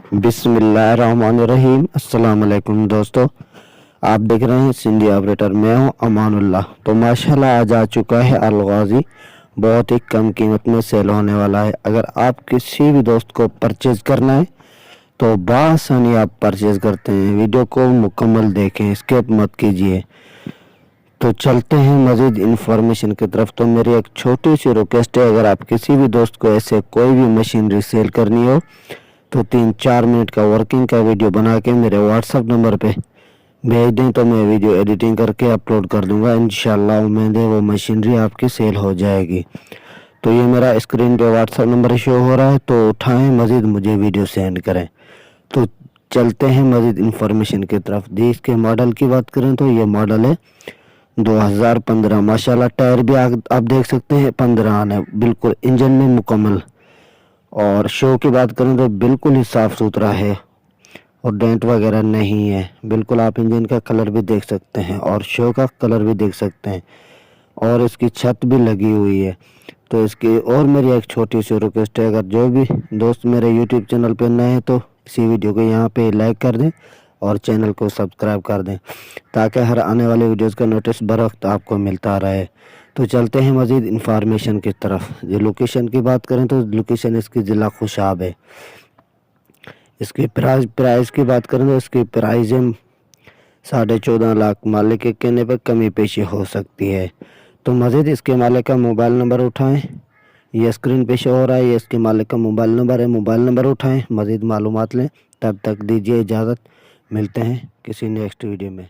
बिस्मिल्लाहिर्रहमानिर्रहीम। अस्सलाम वालेकुम दोस्तों, आप देख रहे हैं सिंधी ऑपरेटर। मैं हूं अमानुल्लाह। तो माशाल्लाह आज आ चुका है अलगाजी, बहुत ही कम कीमत में सेल होने वाला है। अगर आप किसी भी दोस्त को परचेज करना है तो बआसानी आप परचेज करते हैं। वीडियो को मुकम्मल देखें, स्किप मत कीजिए। तो चलते हैं मज़ीद इन्फॉर्मेशन की तरफ। तो मेरी एक छोटी सी रिक्वेस्ट है, अगर आप किसी भी दोस्त को ऐसे कोई भी मशीनरी सेल करनी हो तो 3-4 मिनट का वर्किंग का वीडियो बना के मेरे व्हाट्सएप नंबर पे भेज दें तो मैं वीडियो एडिटिंग करके अपलोड कर दूंगा। इंशाल्लाह उम्मीद है वो मशीनरी आपकी सेल हो जाएगी। तो ये मेरा स्क्रीन पे व्हाट्सएप नंबर शो हो रहा है, तो उठाएं, मज़ीद मुझे वीडियो सेंड करें। तो चलते हैं मज़ीद इंफॉर्मेशन की तरफ। जी, इसके मॉडल की बात करें तो ये मॉडल है 2015। माशाल्लाह टायर भी आप देख सकते हैं 15 आने, बिल्कुल इंजन में मुकम्मल। और शो की बात करें तो बिल्कुल ही साफ़ सुथरा है और डेंट वगैरह नहीं है। बिल्कुल आप इंजन का कलर भी देख सकते हैं और शो का कलर भी देख सकते हैं, और इसकी छत भी लगी हुई है। तो इसकी और मेरी एक छोटी सी रिक्वेस्ट है, अगर जो भी दोस्त मेरे यूट्यूब चैनल पर नए हैं तो इसी वीडियो को यहाँ पे लाइक कर दें और चैनल को सब्सक्राइब कर दें, ताकि हर आने वाले वीडियोस का नोटिस बर वक्त आपको मिलता रहे। तो चलते हैं मज़ीद इंफॉर्मेशन की तरफ। जो लोकेशन की बात करें तो लोकेशन इसकी ज़िला खुशाब है। इसकी प्राइस की बात करें तो इसकी प्राइस है 14.5 लाख। मालिक के कहने पर कमी पेशी हो सकती है। तो मज़ीद इसके मालिक का मोबाइल नंबर उठाएं, ये स्क्रीन पे शो हो रहा है, ये इसके मालिक का मोबाइल नंबर है। मोबाइल नंबर उठाएं, मज़ीद मालूमात लें। तब तक दीजिए इजाज़त, मिलते हैं किसी नेक्स्ट वीडियो में।